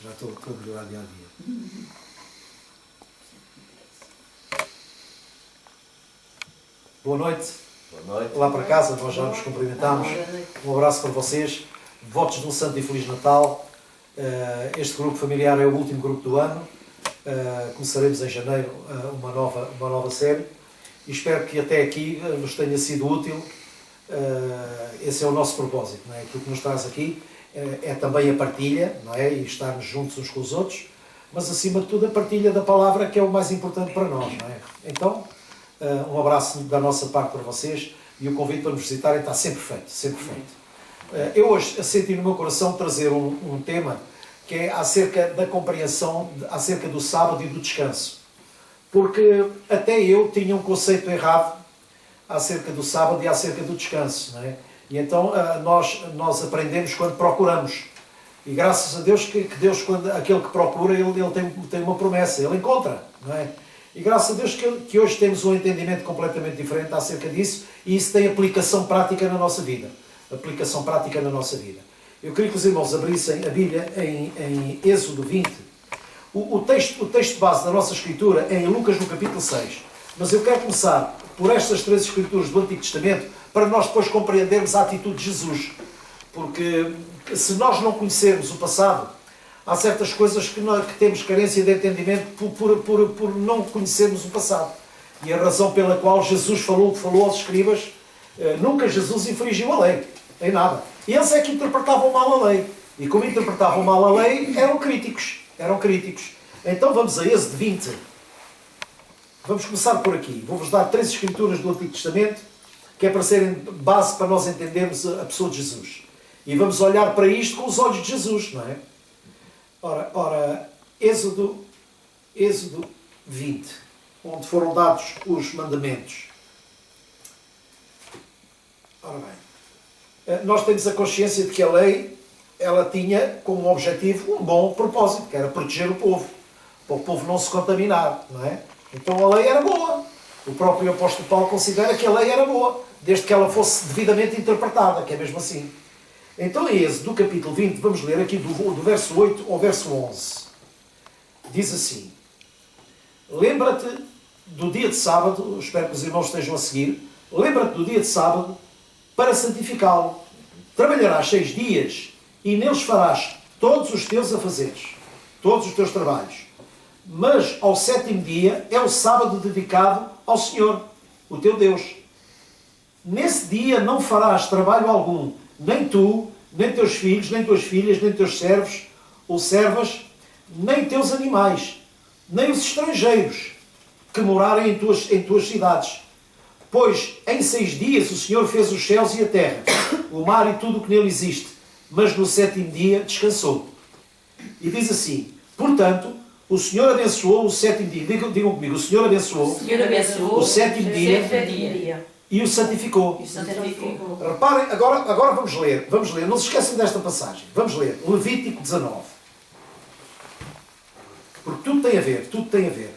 Já estou a melhorar dia a dia. Boa noite. Boa noite. Lá para casa, nós já nos cumprimentamos. Um abraço para vocês. Votos de um Santo e Feliz Natal. Este grupo familiar é o último grupo do ano. Começaremos em janeiro uma nova série. E espero que até aqui nos tenha sido útil. Esse é o nosso propósito, não é? Aquilo que nos traz aqui é também a partilha, não é? E estarmos juntos uns com os outros, mas acima de tudo a partilha da palavra, que é o mais importante para nós, não é? Então, um abraço da nossa parte para vocês e o convite para nos visitarem está sempre feito, sempre feito. Eu hoje senti no meu coração trazer um tema que é acerca da compreensão, acerca do sábado e do descanso. Porque até eu tinha um conceito errado acerca do sábado e acerca do descanso, não é? E então nós aprendemos quando procuramos. E graças a Deus que Deus, quando aquele que procura, ele tem uma promessa, ele encontra, não é? E graças a Deus que hoje temos um entendimento completamente diferente acerca disso, e isso tem aplicação prática na nossa vida. Aplicação prática na nossa vida. Eu queria que os irmãos abrissem a Bíblia em Êxodo 20. O texto base da nossa Escritura é em Lucas no capítulo 6. Mas eu quero começar por estas três Escrituras do Antigo Testamento para nós depois compreendermos a atitude de Jesus. Porque se nós não conhecermos o passado, há certas coisas que temos carência de entendimento por não conhecermos o passado. E a razão pela qual Jesus falou o que falou aos escribas, nunca Jesus infringiu a lei, em nada. E eles é que interpretavam mal a lei. E como interpretavam mal a lei, eram críticos. Então vamos a Êxodo 20. Vamos começar por aqui. Vou-vos dar três escrituras do Antigo Testamento, que é para serem base para nós entendermos a pessoa de Jesus. E vamos olhar para isto com os olhos de Jesus, não é? Ora, Êxodo 20, onde foram dados os mandamentos. Ora bem, nós temos a consciência de que a lei, ela tinha como objetivo um bom propósito, que era proteger o povo, para o povo não se contaminar, não é? Então a lei era boa. O próprio apóstolo Paulo considera que a lei era boa, desde que ela fosse devidamente interpretada, que é mesmo assim. Então em Êxodo, do capítulo 20, vamos ler aqui do verso 8 ao verso 11. Diz assim: lembra-te do dia de sábado, espero que os irmãos estejam a seguir, lembra-te do dia de sábado para santificá-lo. Trabalharás 6 dias e neles farás todos os teus afazeres, todos os teus trabalhos. Mas ao 7º dia é o sábado dedicado ao Senhor, o teu Deus. Nesse dia não farás trabalho algum, nem tu, nem teus filhos, nem tuas filhas, nem teus servos ou servas, nem teus animais, nem os estrangeiros que morarem em tuas cidades. Pois em 6 dias o Senhor fez os céus e a terra, o mar e tudo o que nele existe, mas no 7º dia descansou. E diz assim: portanto, o Senhor abençoou o 7º dia. Digam comigo: o Senhor abençoou o 7º dia e o santificou. Reparem, agora vamos ler. Não se esqueçam desta passagem. Vamos ler Levítico 19. Porque tudo tem a ver.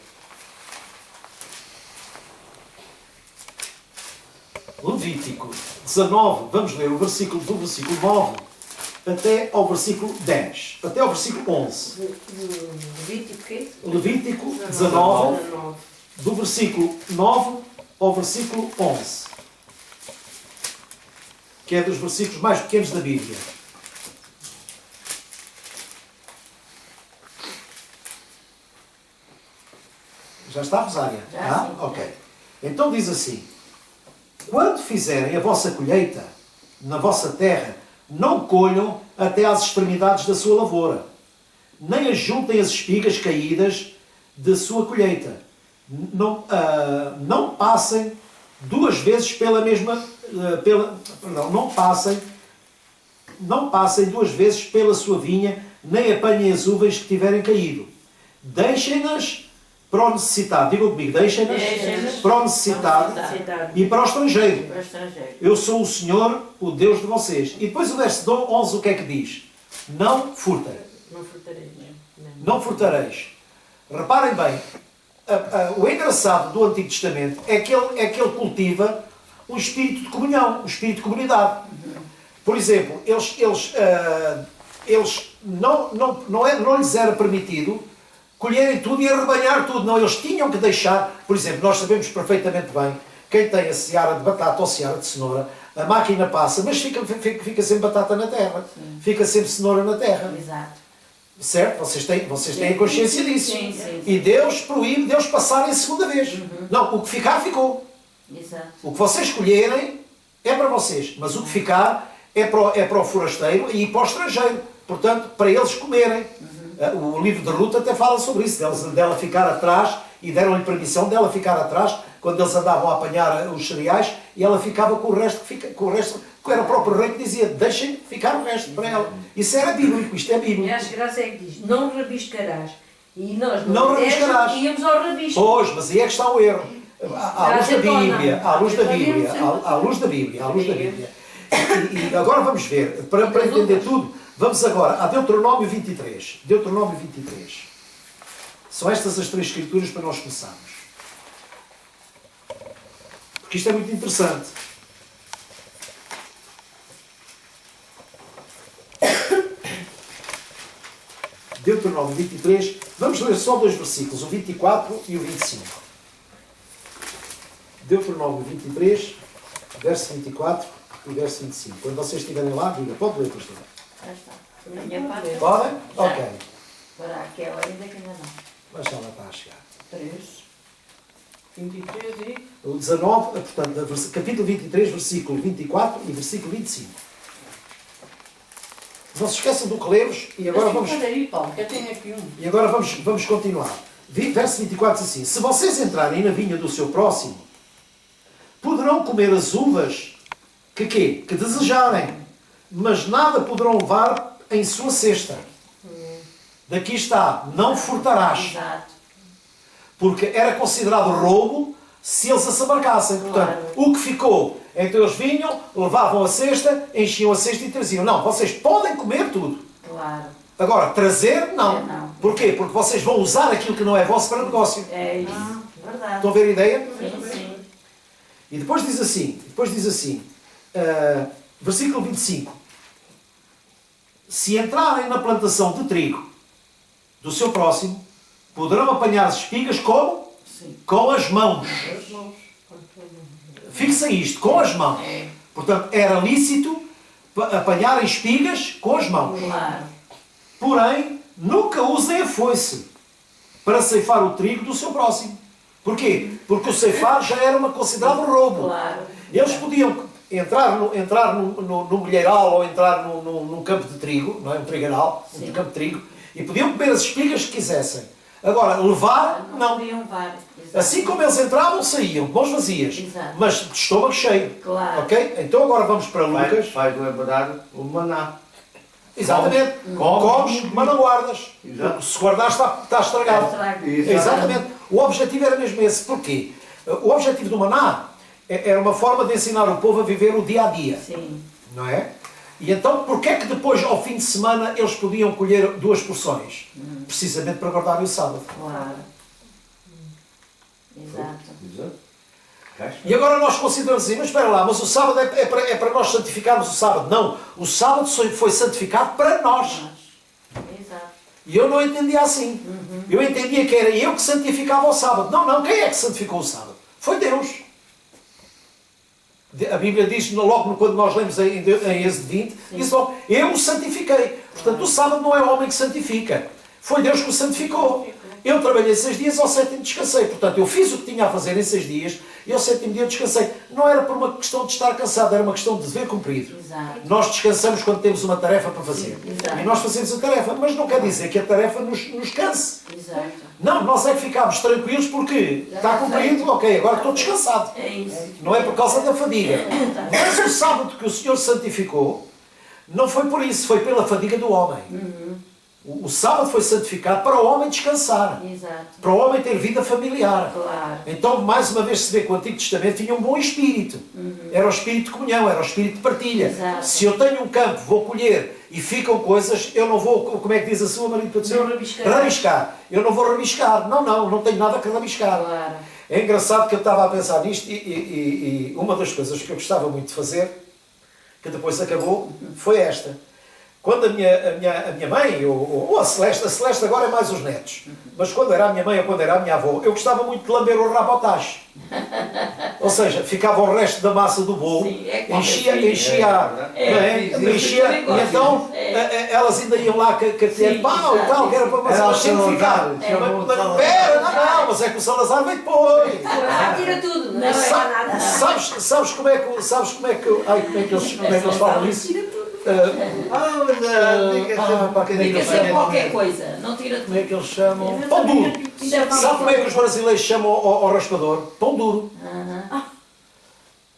Levítico 19, vamos ler do versículo 9 até ao versículo 10. Até ao versículo 11. Levítico 19, do versículo 9 ao versículo 11. Que é dos versículos mais pequenos da Bíblia. Já está, Rosária? Já, ok. Então diz assim: quando fizerem a vossa colheita na vossa terra, não colham até às extremidades da sua lavoura, nem ajuntem as espigas caídas de sua colheita. Não passem 2 vezes não passem 2 vezes pela sua vinha, nem apanhem as uvas que tiverem caído. Deixem-nas para o necessitado. Digam comigo: deixem-nas para o necessitado e para o estrangeiro. Eu sou o Senhor, o Deus de vocês. E depois o verso 11, o que é que diz? Não furtem. Não furtareis. Reparem bem, o engraçado do Antigo Testamento é que ele cultiva um espírito de comunhão, um espírito de comunidade. Por exemplo, eles não lhes era permitido colherem tudo e arrebanhar tudo. Não, eles tinham que deixar, por exemplo, nós sabemos perfeitamente bem, quem tem a seara de batata ou seara de cenoura, a máquina passa, mas fica sempre batata na terra, fica sempre cenoura na terra. Exato. Certo? Vocês têm a consciência disso. Sim, sim. E Deus proíbe Deus passar em segunda vez. Não, o que ficar, ficou. Exato. O que vocês escolherem é para vocês, mas o que ficar é para o forasteiro e para o estrangeiro. Portanto, para eles comerem. O livro de Ruth até fala sobre isso, dela ficar atrás, e deram-lhe permissão dela ficar atrás, quando eles andavam a apanhar os cereais, e ela ficava com o resto, que era o próprio rei que dizia, deixem ficar o resto para ela. Isso era bíblico, isto é bíblico. E a graça é que diz, não rabiscarás. E nós Não rabiscarás. íamos ao rabisco. Pois, mas aí é que está o erro. À luz da Bíblia, à luz da Bíblia, à luz da Bíblia, à luz da Bíblia. E agora vamos ver, para entender tudo, vamos agora a Deuteronômio 23. Deuteronômio 23. São estas as três escrituras para nós começarmos. Porque isto é muito interessante. Deuteronômio 23, vamos ler só dois versículos, o 24 e o 25. Deuteronômio 23, verso 24 e verso 25. Quando vocês estiverem lá, diga, pode ler, pastor? Já está. Da minha parte. Podem? Já. Ok. Para aquela ainda que ainda não. Mas já lá está a chegar. 3, 23 e... O 19, portanto, capítulo 23, versículo 24 e versículo 25. Não se esqueçam do que lemos e agora vamos... Aí, Paulo, que eu tenho aqui um. E agora vamos continuar. Verso 24 diz assim: se vocês entrarem na vinha do seu próximo, poderão comer as uvas que desejarem, mas nada poderão levar em sua cesta. Daqui está, não furtarás. Exato. Porque era considerado roubo se eles se abarcassem. Portanto, o que ficou, então eles vinham, levavam a cesta, enchiam a cesta e traziam. Não, vocês podem comer tudo. Claro. Agora, trazer, não. Não. Porquê? Porque vocês vão usar aquilo que não é vosso para negócio. É isso. Verdade. Estão a ver a ideia? Sim, sim. E depois diz assim, versículo 25. Se entrarem na plantação de trigo do seu próximo, poderão apanhar as espigas como? Sim. Com as mãos. As mãos. Fixem isto, com as mãos. É. Portanto, era lícito apanharem espigas com as mãos. Claro. Porém, nunca usem a foice para ceifar o trigo do seu próximo. Porquê? Porque o ceifar já era considerado roubo. Claro. Eles podiam entrar no milheiral ou entrar num campo de trigo, não é? Um trigueiral, um campo de trigo, e podiam comer as espigas que quisessem. Agora, levar, não. Podiam levar. Exato. Assim como eles entravam, saíam, de mãos vazias, Exato. mas de estômago cheio. Claro. Ok? Então agora vamos para Lucas. Faz lembrar o maná. Exatamente. Comes, mas não guardas. Exato. Porque se guardares está estragado. Estrago. Exatamente. O objetivo era mesmo esse. Porquê? O objetivo do maná era uma forma de ensinar o povo a viver o dia a dia. Sim. Não é? E então, porquê é que depois, ao fim de semana, eles podiam colher 2 porções? Precisamente para guardarem o sábado. Claro. Exato. Exato. E agora nós consideramos assim, mas espera lá, mas o sábado é para nós santificarmos o sábado. Não, o sábado foi santificado para nós. Exato. E eu não entendia assim. Eu entendia que era eu que santificava o sábado. Não, quem é que santificou o sábado? Foi Deus. A Bíblia diz, logo quando nós lemos em Êxodo 20, diz logo, eu o santifiquei. Portanto, o sábado não é o homem que santifica. Foi Deus que o santificou. Eu trabalhei 6 dias, ao 7º descansei. Portanto, eu fiz o que tinha a fazer em 6 dias e ao 7º dia descansei. Não era por uma questão de estar cansado, era uma questão de dever cumprido. Exato. Nós descansamos quando temos uma tarefa para fazer. Exato. E nós fazemos a tarefa, mas não quer dizer que a tarefa nos canse. Exato. Não, nós é que ficámos tranquilos porque está cumprido, ok, agora estou descansado. É isso. Não é por causa da fadiga. Mas o sábado que o Senhor santificou, não foi por isso, foi pela fadiga do homem. O sábado foi santificado para o homem descansar, Exato. para o homem ter vida familiar. Claro. Então, mais uma vez se vê que o Antigo Testamento tinha um bom espírito. Era o espírito de comunhão, era o espírito de partilha. Exato. Se eu tenho um campo, vou colher e ficam coisas, eu não vou, como é que diz a sua marido para dizer? Não rabiscar. Rabiscar. Eu não vou rabiscar. Não tenho nada que rabiscar. Claro. É engraçado que eu estava a pensar nisto e uma das coisas que eu gostava muito de fazer, que depois acabou, foi esta. Quando a minha mãe, ou a Celeste agora é mais os netos, mas quando era a minha mãe ou quando era a minha avó, eu gostava muito de lamber o rabo ao tacho. Ou seja, ficava o resto da massa do bolo, Sim, é enchia, isso também e gosto. então elas ainda iam lá que ter Sim, pau e tal, que era para Era o mas sempre ficava. Salazar, chamam-o Mas Salazar. pera, não, mas é que o Salazar veio depois. Ah, tira tudo, não é nada. Sabes como é que eles falam isso? Tira tudo. Fica sempre qualquer coisa, não tira Como é tudo. que eles chamam? Pão duro. Sabe como é que os brasileiros chamam ao raspador? Pão duro.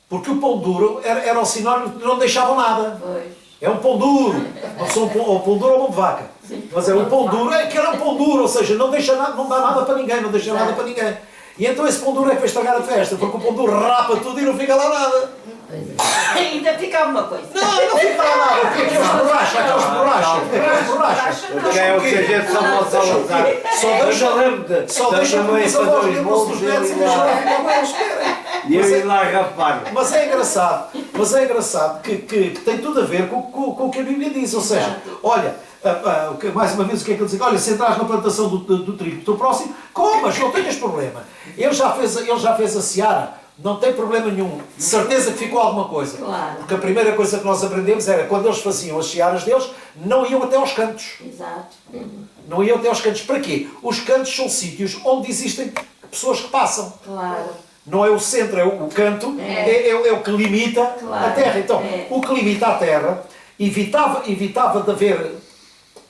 Porque o pão duro era um sinónimo de não deixavam nada. Pois. É um pão duro. Não são ou pão duro ou mão de vaca. Mas é um pão duro, é que era um pão duro, ou seja, não deixa nada, não dá nada para ninguém, não deixa nada para ninguém. E então esse pão duro é para estragar a festa, porque o pão duro rapa tudo e não fica lá nada. Ainda fica alguma coisa. Não fica lá nada, porque aqueles borracham. Porque é o que a gente chama o Salazar. Só deixa também os para avós dois no bolos bolso dos netos e deixam lá ficar como eles querem. E eu ir lá rapar. Mas é engraçado que tem tudo a ver com o que a Bíblia diz. Ou seja, olha, mais uma vez o que é que ele diz? Olha, se entras na plantação do trigo do teu próximo, comas, não tenhas problema. Ele já fez a seara, não tem problema nenhum. De certeza que ficou alguma coisa. Claro. Porque a primeira coisa que nós aprendemos era, quando eles faziam as searas deles, não iam até aos cantos. Exato. Não iam até aos cantos. Para quê? Os cantos são sítios onde existem pessoas que passam. Claro. Não é o centro, é o canto, é o que limita Claro. a terra. Então, É. o que limita a terra evitava de haver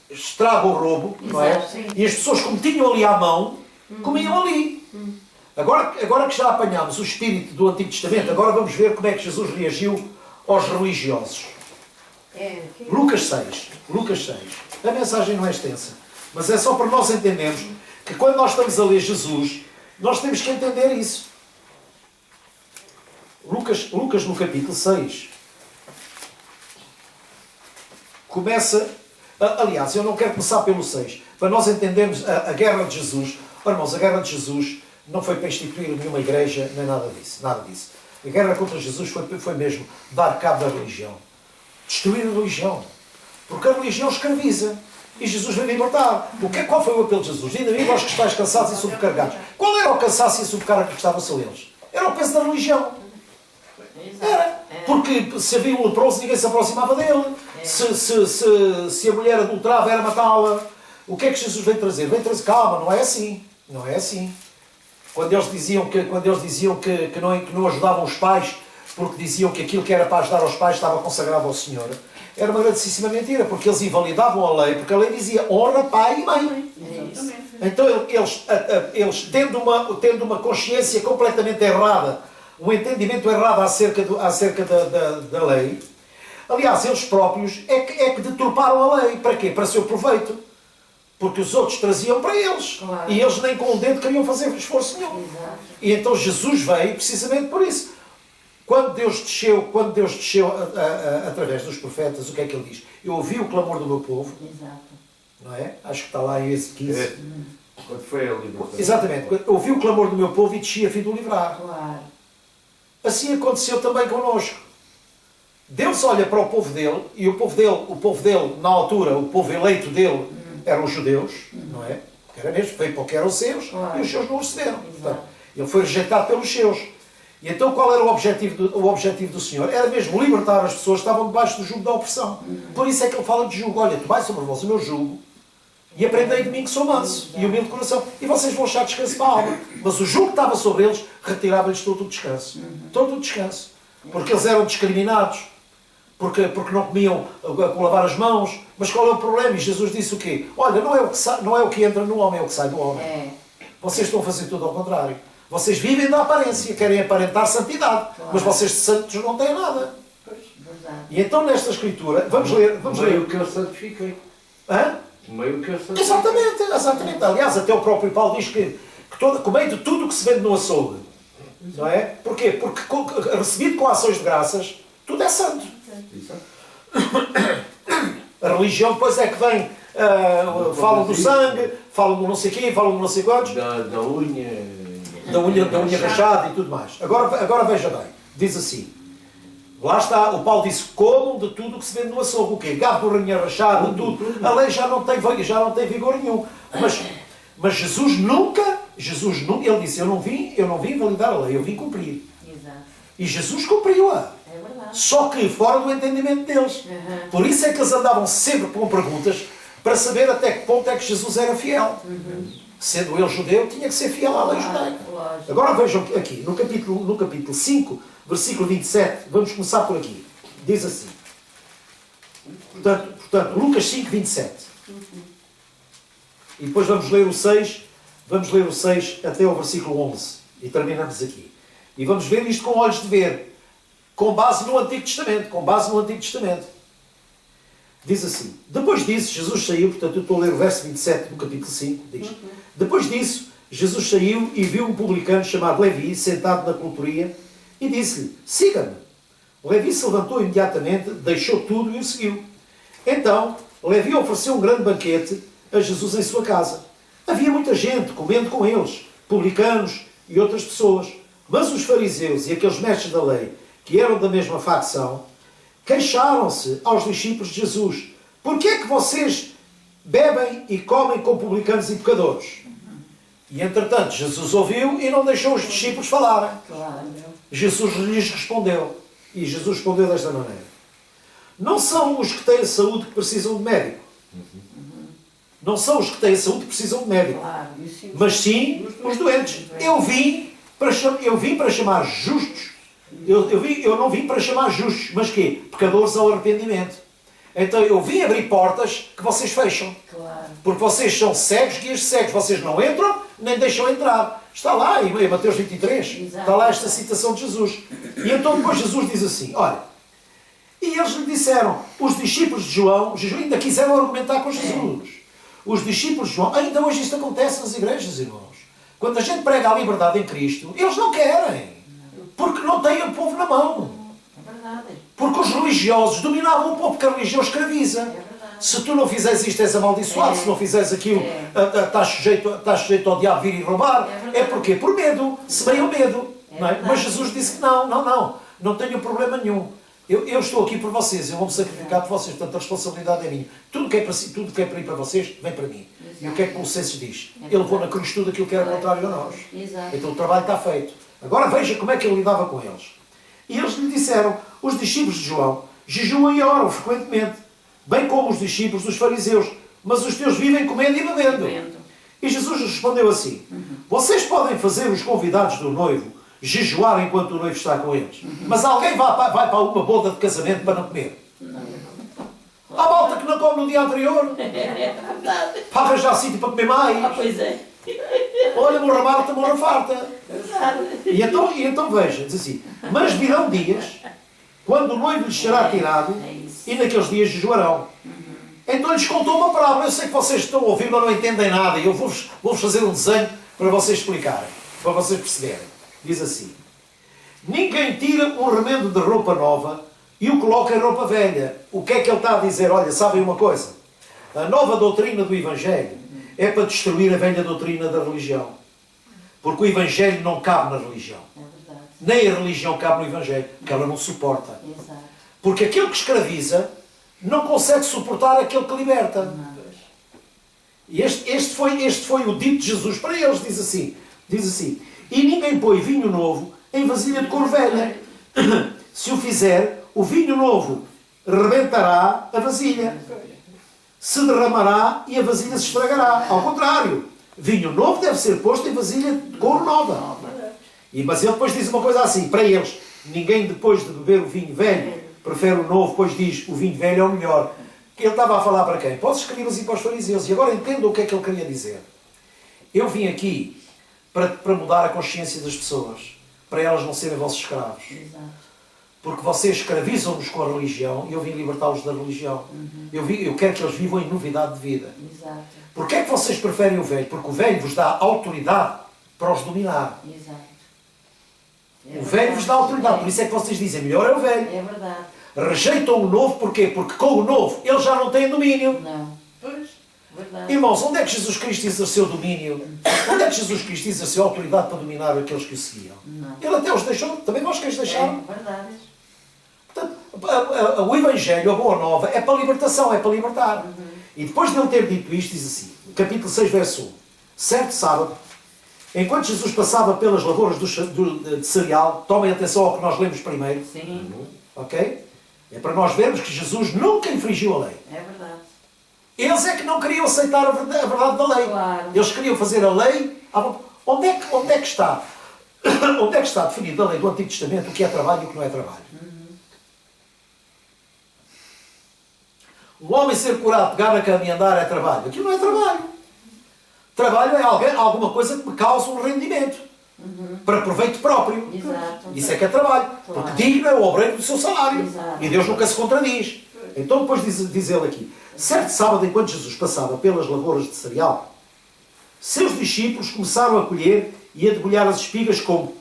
estrago ou roubo, não é? Exato, sim. E as pessoas, como tinham ali à mão, comiam ali. Agora que já apanhámos o espírito do Antigo Testamento, agora vamos ver como é que Jesus reagiu aos religiosos. Lucas 6. A mensagem não é extensa, mas é só para nós entendermos que quando nós estamos a ler Jesus, nós temos que entender isso. Lucas no capítulo 6 começa, aliás, eu não quero começar pelo 6, para nós entendermos a guerra de Jesus. Ora, irmãos, a guerra de Jesus não foi para instituir nenhuma igreja, nem nada disso. A guerra contra Jesus foi mesmo dar cabo da religião, destruir a religião, porque a religião escraviza. E Jesus veio libertar. Qual foi o apelo de Jesus? Ainda viva aos que estáis cansados e sobrecarregados. Qual era o cansaço e sobrecarga que estavam sobre eles? Era o peso da religião. Era. Porque se havia um leproso, ninguém se aproximava dele. Se a mulher adulterava, era matá-la. O que é que Jesus veio trazer? Veio trazer, calma, não é assim. Não é assim. Quando eles diziam que não ajudavam os pais, porque diziam que aquilo que era para ajudar os pais estava consagrado ao Senhor, era uma grandíssima mentira, porque eles invalidavam a lei, porque a lei dizia honra pai e mãe. Então eles tendo uma consciência completamente errada, um entendimento errado acerca da lei, aliás, eles próprios é que deturparam a lei. Para quê? Para seu proveito. Porque os outros traziam para eles. Claro. E eles nem com o dedo queriam fazer esforço nenhum. Exato. E então Jesus veio precisamente por isso. Quando Deus desceu através dos profetas, o que é que ele diz? Eu ouvi o clamor do meu povo, Exato. não é? Acho que está lá em esse 15. Quando foi a libertação? Exatamente. Ouvi o clamor do meu povo e desci a fim de o livrar. Claro. Assim aconteceu também connosco. Deus olha para o povo dele, e o povo dele, na altura, o povo eleito dele, eram os judeus, não é? Que era mesmo, veio para o que eram os seus, Claro. e os seus não o receberam. Exato. Portanto, ele foi rejeitado pelos seus. E então qual era o objetivo do Senhor? Era mesmo libertar as pessoas que estavam debaixo do jugo da opressão. Por isso é que ele fala de jugo. Olha, tu vais sobre vós o meu jugo e aprendei de mim que sou manso e humilde de coração. E vocês vão achar descanso para a alma. Mas o jugo que estava sobre eles retirava-lhes todo o descanso. Todo o descanso. Porque eles eram discriminados. Porque não comiam com lavar as mãos. Mas qual é o problema? E Jesus disse o quê? Olha, não é o que entra no homem, é o que sai do homem. Vocês estão a fazer tudo ao contrário. Vocês vivem da aparência, querem aparentar santidade, mas vocês de santos não têm nada. Verdade. E então nesta escritura, vamos ler. Meio que eu santifiquei. Hã? Meio que eu santifiquei. Exatamente. Aliás, até o próprio Paulo diz que comendo tudo o que se vende no açougue. Não é? Porquê? Porque recebido com ações de graças, tudo é santo. A religião depois é que vem, falam do sangue, falam do não sei quê, falam do não sei quantos. Da unha. Da unha rachada e tudo mais. Agora veja bem, diz assim, Lá está, o Paulo disse, comam de tudo o que se vende no açougue. O quê? Gado, rainha rachada, tudo. A lei já não tem vigor nenhum. Mas Jesus nunca, ele disse, eu não vim validar a lei, eu vim cumprir. Exato. E Jesus cumpriu-a. É verdade. Só que fora do entendimento deles. Uhum. Por isso é que eles andavam sempre com perguntas para saber até que ponto é que Jesus era fiel. Sendo ele judeu, tinha que ser fiel à lei judaica. Lógico. Agora vejam aqui, no capítulo 5, versículo 27, vamos começar por aqui. Diz assim. Portanto Lucas 5, 27. E depois vamos ler o 6 até ao versículo 11. E terminamos aqui. E vamos ver isto com olhos de ver. Com base no Antigo Testamento. Diz assim. Depois disso, Jesus saiu. Portanto, eu estou a ler o verso 27 do capítulo 5. Diz. Depois disso, Jesus saiu e viu um publicano chamado Levi sentado na coletoria e disse-lhe, siga-me. Levi se levantou imediatamente, deixou tudo e o seguiu. Então, Levi ofereceu um grande banquete a Jesus em sua casa. Havia muita gente comendo com eles, publicanos e outras pessoas. Mas os fariseus e aqueles mestres da lei, que eram da mesma facção, queixaram-se aos discípulos de Jesus. Porquê é que vocês bebem e comem com publicanos e pecadores? E entretanto, Jesus ouviu e não deixou os discípulos falarem. Claro. Jesus lhes respondeu. E Jesus respondeu desta maneira. Não são os que têm saúde que precisam de médico. Não são os que têm saúde que precisam de médico. Claro. Isso Mas sim os doentes. Eu vim para chamar justos. Eu não vim para chamar justos. Mas quê? Pecadores ao arrependimento. Então eu vim abrir portas que vocês fecham. Claro. Porque vocês são cegos, guias de cegos. Vocês não entram, nem deixam entrar. Está lá em Mateus 23. Exato. Está lá esta citação de Jesus. E então depois Jesus diz assim, olha, e eles lhe disseram, os discípulos de João ainda quiseram argumentar com Jesus. Os discípulos de João, ainda hoje isto acontece nas igrejas, irmãos. Quando a gente prega a liberdade em Cristo, eles não querem. Porque não têm o povo na mão. É verdade. Porque os religiosos dominavam o povo, porque a religião escraviza. É verdade. Se tu não fizeres isto, és amaldiçoado. Se não fizeres aquilo, estás sujeito ao diabo vir e roubar. É porquê? Por medo. Semeiam medo. Não é? Mas Jesus disse que não tenho problema nenhum. Eu estou aqui por vocês, eu vou-me sacrificar por vocês, portanto a responsabilidade é minha. Tudo que é para ir para vocês, vem para mim. E o que é que Colossenses diz? Ele levou na cruz tudo aquilo que era contrário a nós. Exato. Então o trabalho está feito. Agora veja como é que ele lidava com eles. E eles lhe disseram, os discípulos de João jejuam e oram frequentemente, bem como os discípulos dos fariseus, mas os teus vivem comendo e bebendo. E Jesus respondeu assim, vocês podem fazer os convidados do noivo jejuar enquanto o noivo está com eles, mas alguém vai para uma boda de casamento para não comer? Há malta que não come no dia anterior, É verdade. para arranjar sítio para comer mais. Pois é. Olha, morra marta, morra farta. Verdade. E então veja, diz assim, mas virão dias, quando o noivo lhes será tirado, É isso. e naqueles dias jejuarão. Então lhes contou uma parábola. Eu sei que vocês estão a ouvir, mas não entendem nada. E eu vou-vos fazer um desenho para vocês explicarem, para vocês perceberem. Diz assim, ninguém tira um remendo de roupa nova e o coloca em roupa velha. O que é que ele está a dizer? Olha, sabem uma coisa? A nova doutrina do Evangelho é para destruir a velha doutrina da religião. Porque o Evangelho não cabe na religião. É verdade. Nem a religião cabe no Evangelho, porque ela não suporta. Exato. Porque aquele que escraviza não consegue suportar aquele que liberta. E este foi o dito de Jesus para eles, diz assim, e ninguém põe vinho novo em vasilha de cor velha. Se o fizer, o vinho novo rebentará a vasilha, se derramará e a vasilha se estragará. Ao contrário, vinho novo deve ser posto em vasilha de cor nova. Mas ele depois diz uma coisa assim, para eles, ninguém depois de beber o vinho velho prefere o novo, pois diz, o vinho velho é o melhor. Ele estava a falar para quem? Para os escribas e para os fariseus. E agora entendam o que é que ele queria dizer. Eu vim aqui para mudar a consciência das pessoas, para elas não serem vossos escravos. Exato. Porque vocês escravizam-nos com a religião e eu vim libertá-los da religião. Eu quero que eles vivam em novidade de vida. Exato. Porquê é que vocês preferem o velho? Porque o velho vos dá autoridade para os dominar. Exato. O velho vos dá autoridade, por isso é que vocês dizem, melhor é o velho. É verdade. Rejeitam o novo, porquê? Porque com o novo eles já não têm domínio. Não. Pois. Verdade. Irmãos, onde é que Jesus Cristo exerceu domínio? Onde é que Jesus Cristo exerceu autoridade para dominar aqueles que o seguiam? Não. Ele até os deixou, também vós queres deixar. É verdade. Portanto, o Evangelho, a Boa Nova, é para libertação, é para libertar. E depois de ele ter dito isto, diz assim, capítulo 6, verso 1. Certo sábado, enquanto Jesus passava pelas lavouras de cereal, tomem atenção ao que nós lemos primeiro, Sim, ok? É para nós vermos que Jesus nunca infringiu a lei. é verdade. Eles é que não queriam aceitar a verdade da lei. Claro. Eles queriam fazer a lei. Onde é que está? Onde é que está definido na lei do Antigo Testamento o que é trabalho e o que não é trabalho? Um homem ser curado, pegar na cama e andar é trabalho. Aquilo não é trabalho. Trabalho é alguma coisa que me causa um rendimento. Para proveito próprio. Exato. Isso é que é trabalho. Claro. Porque digno é o obreiro do seu salário. Exato. E Deus nunca se contradiz. Então depois diz ele aqui. Certo sábado, enquanto Jesus passava pelas lavouras de cereal, seus discípulos começaram a colher e a debulhar as espigas com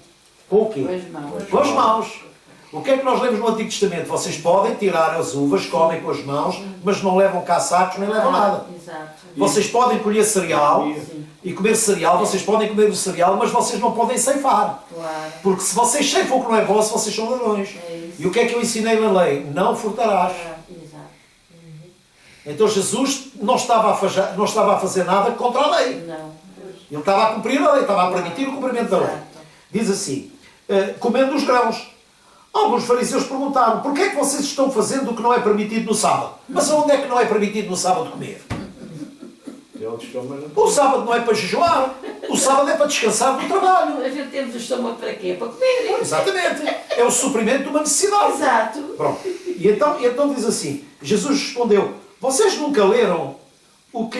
o quê? Com as mãos. Com as mãos. O que é que nós lemos no Antigo Testamento? Vocês podem tirar as uvas, comem com as mãos, mas não levam cá sacos, nem levam nada. Exato. Vocês podem colher cereal Sim. e comer cereal, vocês podem comer o cereal, mas vocês não podem ceifar. Claro. Porque se vocês ceifam o que não é vosso, vocês são ladrões. É isso. E o que é que eu ensinei na lei? Não furtarás. Exato. Então Jesus não estava a fazer nada contra a lei. Não. Ele estava a cumprir a lei, estava a permitir o cumprimento da lei. Exato. Diz assim, comendo os grãos. Alguns fariseus perguntaram, porquê é que vocês estão fazendo o que não é permitido no sábado? Mas onde é que não é permitido no sábado comer? O sábado não é para jejuar, o sábado é para descansar do trabalho. A gente temos o estômago para quê? Para comer. Exatamente. É o suprimento de uma necessidade. Exato. Pronto. E então diz assim, Jesus respondeu, vocês nunca leram o que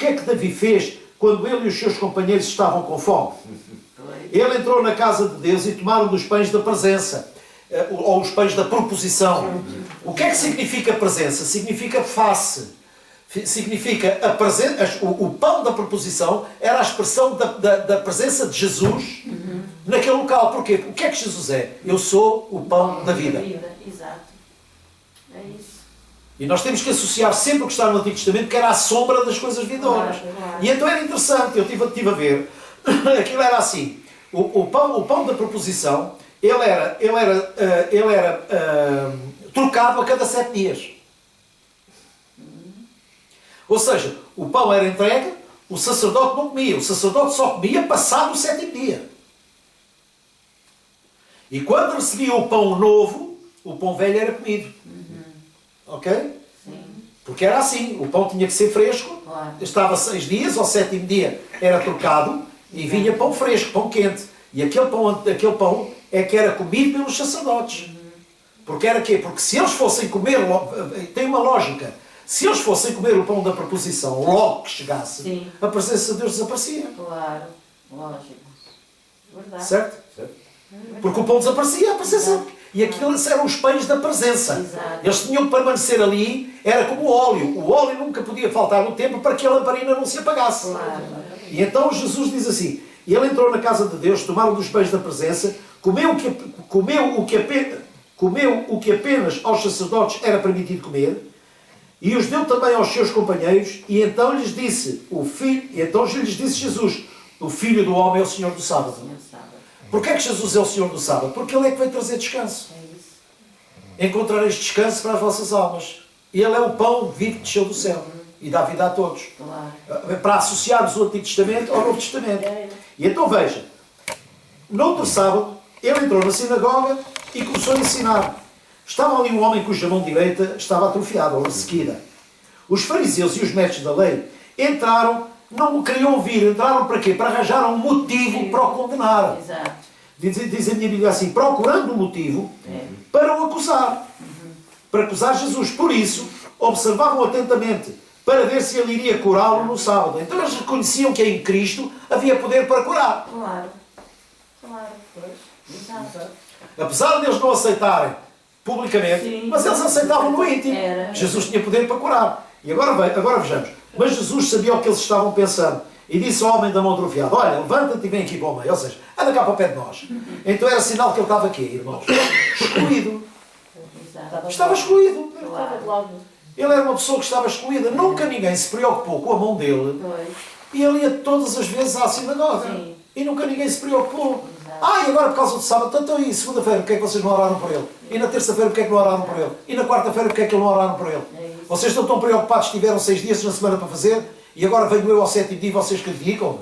é que Davi fez quando ele e os seus companheiros estavam com fome? Ele entrou na casa de Deus e tomaram dos pães da presença, ou os pães da proposição. O que é que significa presença? Significa face. Significa o pão da proposição era a expressão da presença de Jesus naquele local. Porquê? O que é que Jesus é? Eu sou o pão da vida. Exato. É isso. E nós temos que associar sempre o que está no Antigo Testamento, que era a sombra das coisas vindouras. Claro. E então era interessante, eu estive a ver, aquilo era assim, o pão da proposição, ele era trocado a cada 7 dias. Ou seja, o pão era entregue, o sacerdote não comia, o sacerdote só comia passado o 7º dia. E quando recebia o pão novo, o pão velho era comido. Ok? Sim. Porque era assim, o pão tinha que ser fresco, Claro. estava 6 dias, ao 7º dia era trocado e vinha pão fresco, pão quente. E aquele pão é que era comido pelos sacerdotes. Porque era quê? Porque se eles fossem comer, tem uma lógica, se eles fossem comer o pão da proposição logo que chegasse, Sim. a presença de Deus desaparecia. Claro. Lógico. Verdade. Certo? Porque o pão desaparecia, a presença. E aquilo eram os pães da presença. Exato. Eles tinham que permanecer ali, era como o óleo. O óleo nunca podia faltar no tempo para que a lamparina não se apagasse. Claro. E então Jesus diz assim, ele entrou na casa de Deus, tomaram dos pães da presença, comeu o que apenas aos sacerdotes era permitido comer, e os deu também aos seus companheiros, e então lhes disse Jesus, o Filho do Homem é o Senhor do Sábado. Senhor sabe. Porquê é que Jesus é o Senhor do Sábado? Porque Ele é que vai trazer descanso. É isso. Encontrareis descanso para as vossas almas. Ele é o pão vivo que desceu do céu e dá vida a todos. Claro. Para associarmos o Antigo Testamento ao Novo Testamento. E então veja, no outro sábado, ele entrou na sinagoga e começou a ensinar. Estava ali um homem cuja mão direita estava atrofiada ou ressequida. Os fariseus e os mestres da lei entraram, não o queriam ouvir, entraram para quê? Para arranjar um motivo para o condenar. Exato. Diz a minha Bíblia assim, procurando um motivo para o acusar. Para acusar Jesus. Por isso, observavam atentamente para ver se ele iria curá-lo no sábado. Então eles reconheciam que em Cristo havia poder para curar. Claro. Claro. Pois. Exato. Apesar de eles não aceitarem publicamente, Sim. mas eles aceitavam no íntimo. Era. Jesus tinha poder para curar. E agora vejamos. Mas Jesus sabia o que eles estavam pensando. E disse ao homem da mão atrofiada, olha, levanta-te e vem aqui para o meio. Ou seja, anda cá para o pé de nós. Então era sinal que ele estava aqui, irmãos. Excluído. Exato. Estava excluído. Claro. Ele era uma pessoa que estava excluída. Nunca ninguém se preocupou com a mão dele. Pois. E ele ia todas as vezes à sinagoga. Sim. E nunca ninguém se preocupou. Exato. E agora por causa do sábado, então e segunda-feira, porque é que vocês não oraram por ele? E na terça-feira, porque é que não oraram por ele? E na quarta-feira, porque é que não oraram por ele? É isso. Vocês estão tão preocupados, tiveram 6 dias na semana para fazer, e agora venho eu ao 7º dia e vocês criticam-me.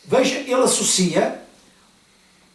Veja, ele associa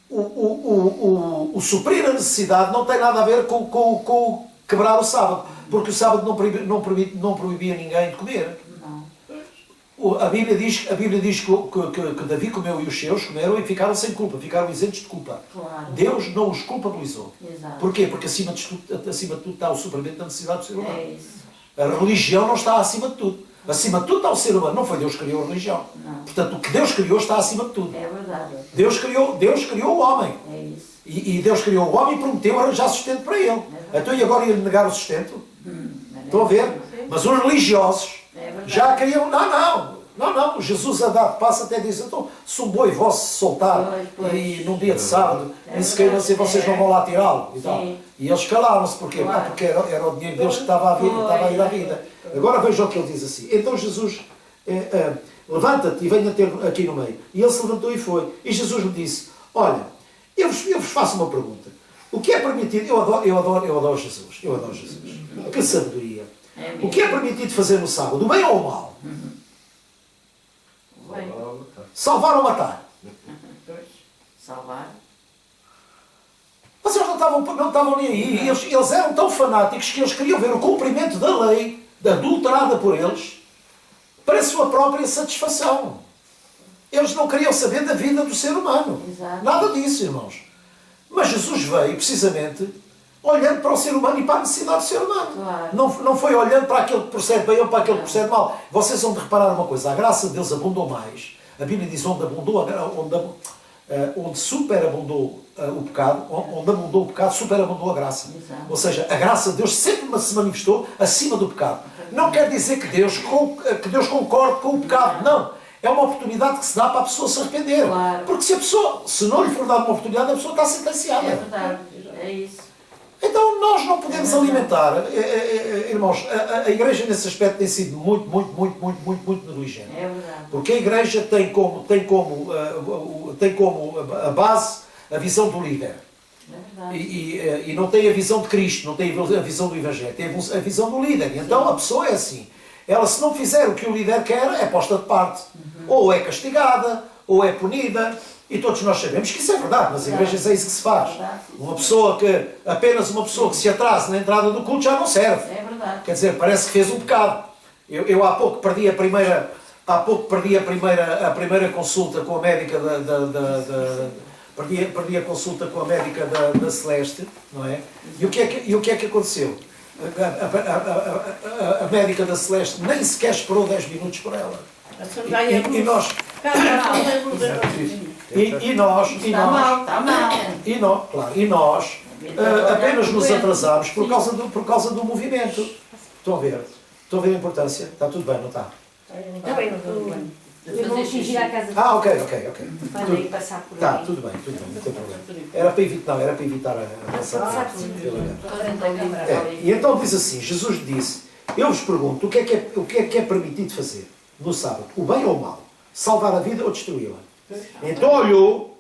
o suprir a necessidade não tem nada a ver com quebrar o sábado, porque o sábado não proibia ninguém de comer. Não. A Bíblia diz que Davi comeu e os seus comeram e ficaram sem culpa, ficaram isentos de culpa. Claro. Deus não os culpabilizou. Exato. Porquê? Porque acima de tudo está o suprimento da necessidade do ser humano. É isso. A religião não está acima de tudo. Acima de tudo está o ser humano. Não foi Deus que criou a religião. Não. Portanto, o que Deus criou está acima de tudo. É verdade. Deus criou o homem. É isso. E Deus criou o homem e prometeu arranjar sustento para ele. Então e agora ia-lhe negar o sustento? Estão a ver? Mas os religiosos É verdade. já queriam... Não. Jesus a dar passo até diz, então, se um boi vosso se soltar Pois. e num dia de sábado, É em se queiram assim, vocês não vão lá tirá-lo e tal. Sim. E eles calaram-se, porquê? Claro. Porque era o dinheiro deles que estava a ir à vida. Agora vejam o que ele diz assim. Então Jesus, levanta-te e venha ter aqui no meio. E ele se levantou e foi. E Jesus lhe disse, olha, eu vos faço uma pergunta. O que é permitido? Eu adoro Jesus. Eu adoro Jesus. Que sabedoria. É O que é permitido fazer no sábado? O bem ou o mal? Bem, Salvar ou matar? pois. Salvar. Vocês não estavam nem aí. Eles eram tão fanáticos que eles queriam ver o cumprimento da lei, adulterada por eles, para a sua própria satisfação. Eles não queriam saber da vida do ser humano. Exato. Nada disso, irmãos. Mas Jesus veio, precisamente, olhando para o ser humano e para a necessidade do ser humano. Claro. Não foi olhando para aquele que procede bem ou para aquele que procede mal. Vocês vão de reparar uma coisa. A graça de Deus abundou mais. A Bíblia diz onde superabundou o pecado, onde abundou o pecado, superabundou a graça. Exato. Ou seja, a graça de Deus sempre se manifestou acima do pecado. Não quer dizer que Deus concorde com o pecado. Não. É uma oportunidade que se dá para a pessoa se arrepender. Claro. Porque se não lhe for dada uma oportunidade, a pessoa está sentenciada. É verdade. É isso. Então nós não podemos alimentar, irmãos, a Igreja nesse aspecto tem sido muito negligente. É verdade. Porque a Igreja tem como a base a visão do líder. É verdade. E não tem a visão de Cristo, não tem a visão do Evangelho, tem a visão do líder. E então a pessoa é assim. Ela, se não fizer o que o líder quer, é posta de parte. Ou é castigada, ou é punida. E todos nós sabemos que isso é verdade. Nas igrejas é isso que se faz. Apenas uma pessoa que se atrasa na entrada do culto já não serve. É verdade. Quer dizer, parece que fez um pecado. Eu há pouco perdi a primeira consulta com a médica perdi a consulta com a médica da Celeste, não é? E o que é que aconteceu? A médica da Celeste nem sequer esperou 10 minutos por ela. E nós, apenas nos atrasámos por causa do movimento. Estão a ver a importância? Está tudo bem, não está? Está bem, eu vou fingir à casa de Ok. quando aí passar por Tá, ali. tudo bem, não tem problema. Era para evitar a Passar por ali. E então diz assim, Jesus disse, eu vos pergunto, o que é permitido fazer no sábado? O bem ou o mal? Salvar a vida ou destruí-la? Então olhou,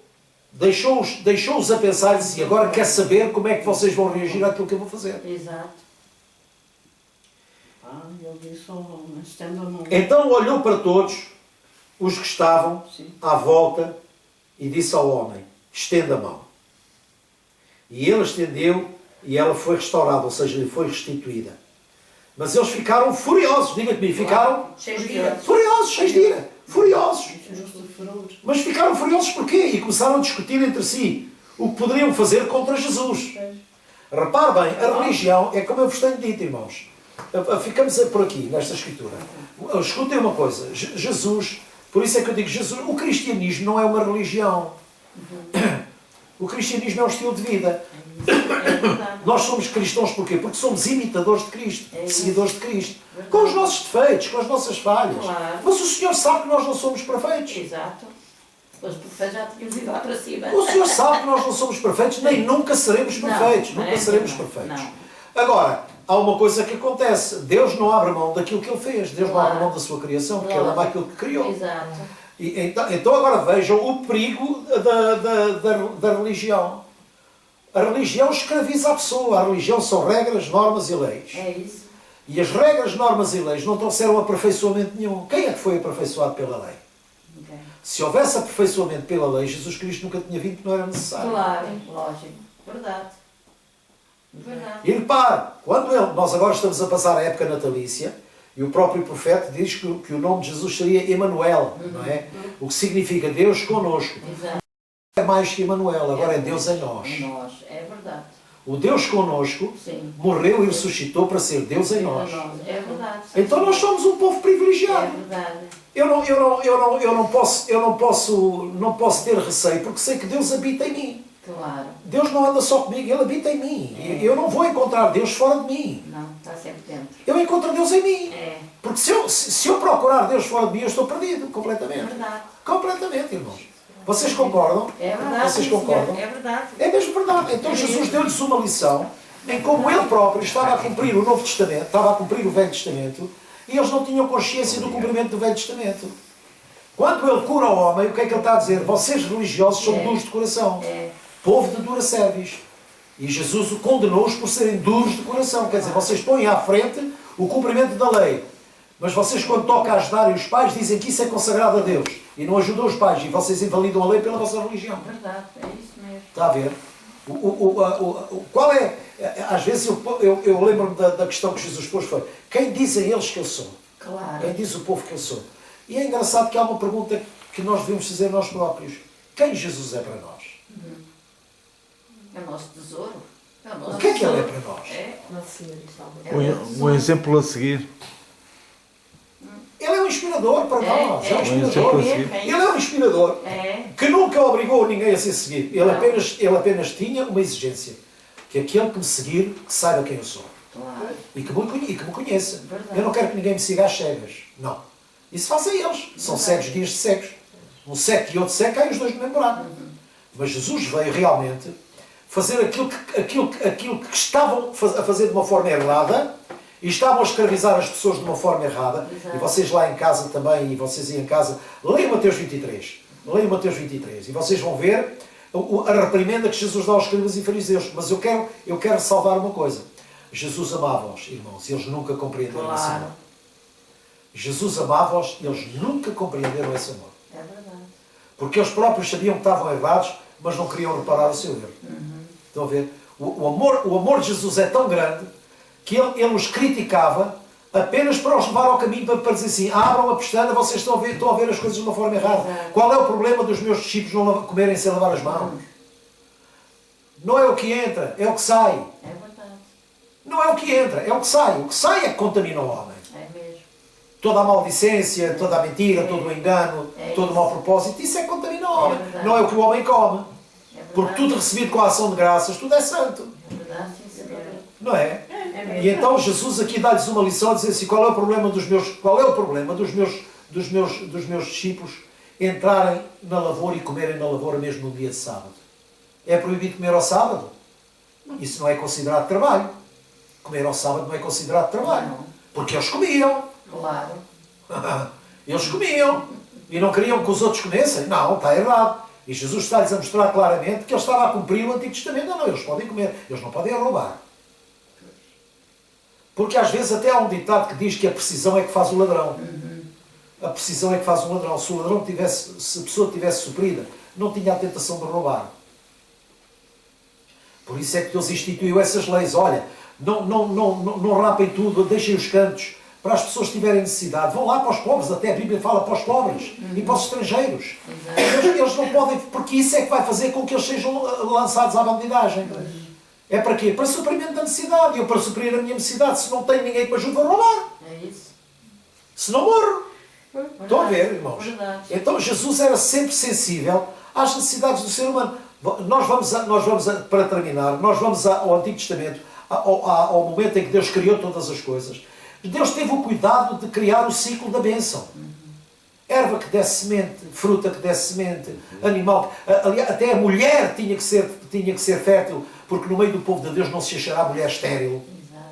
deixou-os a pensar e disse, agora quer saber como é que vocês vão reagir àquilo que eu vou fazer. Exato. Então olhou para todos os que estavam à volta e disse ao homem, estenda a mão. E ele estendeu e ela foi restaurada, ou seja, lhe foi restituída. Mas eles ficaram furiosos, diga comigo, ficaram Cheios de ira. furiosos, cheios de ira, furiosos. Mas ficaram furiosos porquê? E começaram a discutir entre si o que poderiam fazer contra Jesus. Repare bem, a religião é como eu vos tenho dito, irmãos. Ficamos por aqui, nesta escritura. Escutem uma coisa, Jesus, por isso é que eu digo, Jesus, o cristianismo não é uma religião. O cristianismo é um estilo de vida. Nós somos cristãos porquê? Porque somos imitadores de Cristo, seguidores de Cristo. Com os nossos defeitos, com as nossas falhas. Claro. Mas o Senhor sabe que nós não somos perfeitos. Exato. Os profetas já tinham ido lá para cima. O Senhor sabe que nós não somos perfeitos, nem nunca seremos perfeitos. Não, Nunca é seremos verdade. perfeitos. Não. Agora, há uma coisa que acontece. Deus não abre mão daquilo que Ele fez. Deus não Claro. abre mão da sua criação, porque Ele ama aquilo que criou. Exato. Então agora vejam o perigo da religião. A religião escraviza a pessoa. A religião são regras, normas e leis. É isso. E as regras, normas e leis não trouxeram aperfeiçoamento nenhum. Quem é que foi aperfeiçoado pela lei? Ok. Se houvesse aperfeiçoamento pela lei, Jesus Cristo nunca tinha vindo, que não era necessário. Claro, lógico. Verdade. Verdade. E repare, nós agora estamos a passar a época natalícia, e o próprio profeta diz que o nome de Jesus seria Emanuel, não é? O que significa Deus connosco. Exato. É mais que Emanuel, agora é Deus em nós. Em nós. É verdade. O Deus connosco Sim. morreu e ressuscitou para ser Deus em nós. É verdade. Então nós somos um povo É privilegiado. verdade. Eu não posso ter receio, porque sei que Deus habita em mim. Claro. Deus não anda só comigo, Ele habita em mim. Eu não vou encontrar Deus fora de mim. Não, está sempre dentro. Eu encontro Deus em mim. É. Porque se eu procurar Deus fora de mim, eu estou perdido, É completamente. verdade. Completamente, irmãos. Vocês concordam? É verdade. Vocês sim, concordam? senhor. É verdade. É mesmo verdade. Então Jesus deu-lhes uma lição em como Ele próprio estava a cumprir o Novo Testamento, estava a cumprir o Velho Testamento, e eles não tinham consciência do cumprimento do Velho Testamento. Quando Ele cura o homem, o que é que Ele está a dizer? Vocês religiosos são duros de coração. É. Povo de dura cerviz. E Jesus condenou-os por serem duros de coração. Quer dizer, vocês põem à frente o cumprimento da lei. Mas vocês, quando toca a ajudarem os pais, dizem que isso é consagrado a Deus. E não ajudam os pais. E vocês invalidam a lei pela vossa religião. Verdade. É isso mesmo. Está a ver? Qual é... Às vezes eu lembro-me da questão que Jesus pôs, foi: quem dizem eles que eu sou? Claro. Quem diz o povo que eu sou? E é engraçado que há uma pergunta que nós devemos fazer nós próprios. Quem Jesus é para nós? É o nosso tesouro. É o nosso O que é que Ele é tesouro. para nós? É. Nosso Senhor e Salvador. Um exemplo a seguir. Ele é um inspirador para nós. É um Um inspirador. exemplo a seguir. Ele é um inspirador É. que nunca obrigou ninguém a ser seguido. Ele Não. apenas tinha uma exigência. Que aquele que me seguir, que saiba quem eu sou. Claro. E que me conheça. Verdade. Eu não quero que ninguém me siga às cegas. Não. Isso fazem eles. São cegos guias de cegos. Um cego e outro cego caem os dois no mesmo buraco. Mas Jesus veio realmente fazer aquilo que estavam a fazer de uma forma errada e estavam a escravizar as pessoas de uma forma errada. Exato. E vocês lá em casa também, e vocês aí em casa, leiam Mateus 23. Leiam Mateus 23 e vocês vão ver a reprimenda que Jesus dá aos escribas e fariseus. Mas eu quero salvar uma coisa. Jesus amava-os, irmãos, e eles nunca compreenderam esse Claro. amor. Jesus amava-os e eles nunca compreenderam esse amor. É verdade. Porque eles próprios sabiam que estavam errados, mas não queriam reparar o seu erro. Estão a ver? O amor de Jesus é tão grande que ele os criticava apenas para os levar ao caminho para dizer assim: abram a pestana, vocês estão a ver as coisas de uma forma errada. Exato. Qual é o problema dos meus discípulos não comerem sem lavar as mãos? Não é o que entra, é o que sai. É verdade. Não é o que entra, é o que sai. O que sai é que contamina o homem. É mesmo. Toda a maldicência, toda a mentira, todo o engano, É todo o isso. mau propósito, isso é que contamina o homem. verdade. Não é o que o homem come. É verdade. Porque tudo recebido com a ação de graças, tudo é santo. É verdade, sim, senhor. Não é? É mesmo. E então Jesus aqui dá-lhes uma lição a dizer assim: qual é o problema dos meus discípulos entrarem na lavoura e comerem na lavoura mesmo no dia de sábado? É proibido comer ao sábado? Isso não é considerado trabalho. Comer ao sábado não é considerado trabalho. Não. Porque eles comiam. Claro. Eles comiam. E não queriam que os outros comessem? Não, está errado. E Jesus está-lhes a mostrar claramente que ele estava a cumprir o Antigo Testamento. Não, eles podem comer. Eles não podem roubar. Porque às vezes até há um ditado que diz que a precisão é que faz o ladrão. A precisão é que faz o ladrão. Se o ladrão se a pessoa tivesse suprida, não tinha a tentação de roubar. Por isso é que Deus instituiu essas leis. Olha, não rapem tudo, deixem os cantos para as pessoas que tiverem necessidade. Vão lá para os pobres, até a Bíblia fala para os pobres e para os estrangeiros. Eles não podem, porque isso é que vai fazer com que eles sejam lançados à bandidagem. É para quê? Para suprimento da necessidade. Eu, para suprir a minha necessidade, se não tenho ninguém que me ajude a roubar. É isso. Se não morro. Estão a ver, irmãos? Verdade. Então Jesus era sempre sensível às necessidades do ser humano. Nós vamos para terminar, nós vamos ao Antigo Testamento, ao momento em que Deus criou todas as coisas. Deus teve o cuidado de criar o ciclo da bênção. Erva que desse semente, fruta que desse semente, animal. Aliás, até a mulher tinha que ser fértil, porque no meio do povo de Deus não se achará mulher estéril.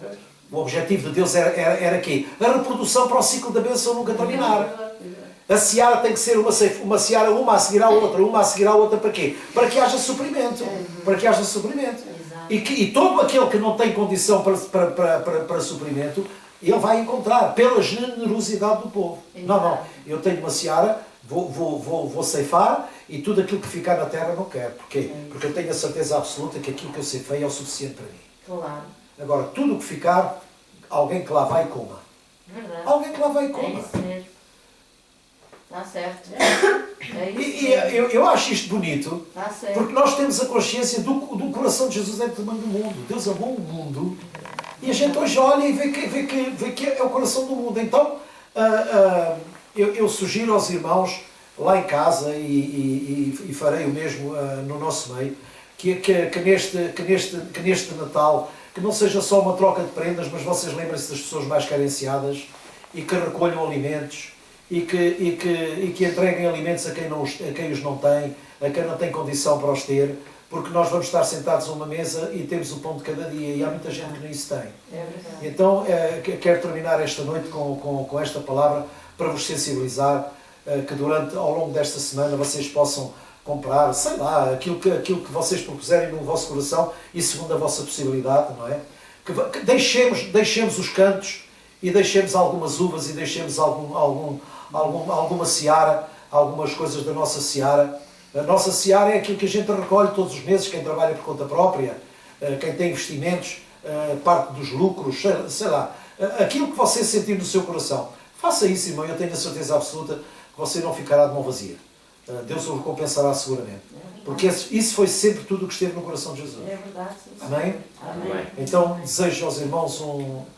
Exato. O objetivo de Deus era quê? A reprodução para o ciclo da bênção nunca terminar. A seara tem que ser uma seara, uma a seguir à outra, uma a seguir à outra, para quê? Para que haja suprimento. Para que haja suprimento. Exato. E todo aquele que não tem condição para suprimento, ele vai encontrar, pela generosidade do povo. Não, eu tenho uma seara, vou ceifar, e tudo aquilo que ficar na terra não quero. Porquê? Porque eu tenho a certeza absoluta que aquilo que eu ceifei é o suficiente para mim. Claro. Agora, tudo o que ficar, alguém que lá vai e coma. Verdade. Alguém que lá vai e É coma. isso mesmo. Está certo. É isso E mesmo. eu acho isto bonito, Está certo. porque nós temos a consciência do coração de Jesus é do tamanho do mundo. Deus amou o mundo. E a gente hoje olha e vê que é o coração do mundo. Então, eu sugiro aos irmãos lá em casa, e farei o mesmo no nosso meio, que neste Natal, que não seja só uma troca de prendas, mas vocês lembrem-se das pessoas mais carenciadas e que recolham alimentos e que entreguem alimentos a quem os não tem, a quem não tem condição para os ter, porque nós vamos estar sentados a uma mesa e temos o pão de cada dia, e há muita gente que nem isso tem. É verdade. Então, quero terminar esta noite com esta palavra para vos sensibilizar, que ao longo desta semana vocês possam comprar, sei lá, aquilo que vocês propuserem no vosso coração e segundo a vossa possibilidade, não é? Que deixemos os cantos e deixemos algumas uvas e deixemos alguma seara, algumas coisas da nossa seara. A nossa seara é aquilo que a gente recolhe todos os meses, quem trabalha por conta própria, quem tem investimentos, parte dos lucros, sei lá. Aquilo que você sentir no seu coração. Faça isso, irmão, eu tenho a certeza absoluta que você não ficará de mão vazia. Deus o recompensará seguramente. Porque isso foi sempre tudo o que esteve no coração de Jesus. É verdade. Sim, Amém? Amém. Então desejo aos irmãos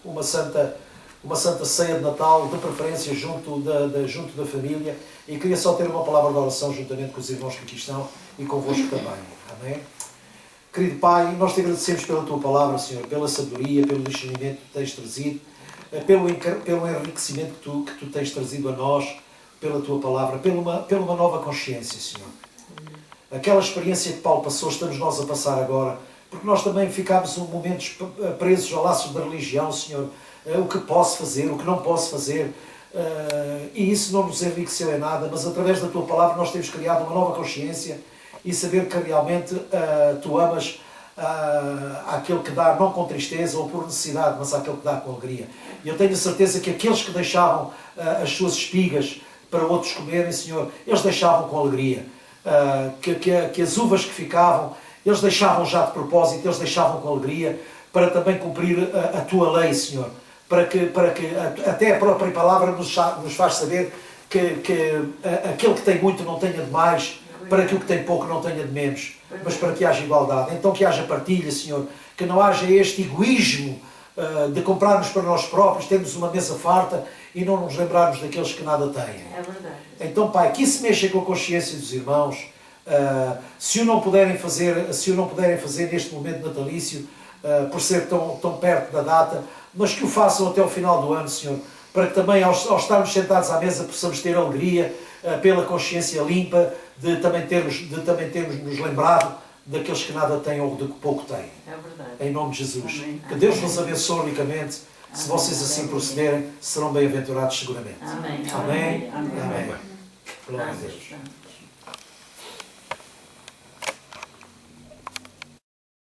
uma santa ceia de Natal, de preferência junto da família, e queria só ter uma palavra de oração juntamente com os irmãos que aqui estão e convosco também. Amém? Querido Pai, nós te agradecemos pela tua palavra, Senhor, pela sabedoria, pelo discernimento que tu tens trazido, pelo enriquecimento que tu tens trazido a nós, pela tua palavra, pela uma nova consciência, Senhor. Aquela experiência que Paulo passou, estamos nós a passar agora, porque nós também ficámos momentos presos a laços da religião, Senhor. O que posso fazer, o que não posso fazer, e isso não nos enriqueceu em nada, mas através da tua palavra nós temos criado uma nova consciência e saber que realmente tu amas àquele que dá não com tristeza ou por necessidade, mas àquele que dá com alegria. E eu tenho a certeza que aqueles que deixavam as suas espigas para outros comerem, Senhor, eles deixavam com alegria. Que as uvas que ficavam, eles deixavam já de propósito, eles deixavam com alegria para também cumprir a tua lei, Senhor. Para que até a própria palavra nos faz saber que aquele que tem muito não tenha de mais, para que o que tem pouco não tenha de menos, mas para que haja igualdade. Então que haja partilha, Senhor, que não haja este egoísmo de comprarmos para nós próprios, termos uma mesa farta e não nos lembrarmos daqueles que nada têm. É verdade. Então, Pai, que isso mexa com a consciência dos irmãos, se o não puderem fazer neste momento natalício, por ser tão perto da data, mas que o façam até o final do ano, Senhor, para que também, ao estarmos sentados à mesa, possamos ter alegria, pela consciência limpa, de também termos nos lembrado daqueles que nada têm ou de que pouco têm. É verdade. Em nome de Jesus. Amém. Que Deus nos abençoe ricamente. Se vocês assim procederem, serão bem-aventurados seguramente. Amém. Amém. Amém. Amém. Glória a Deus. Amém.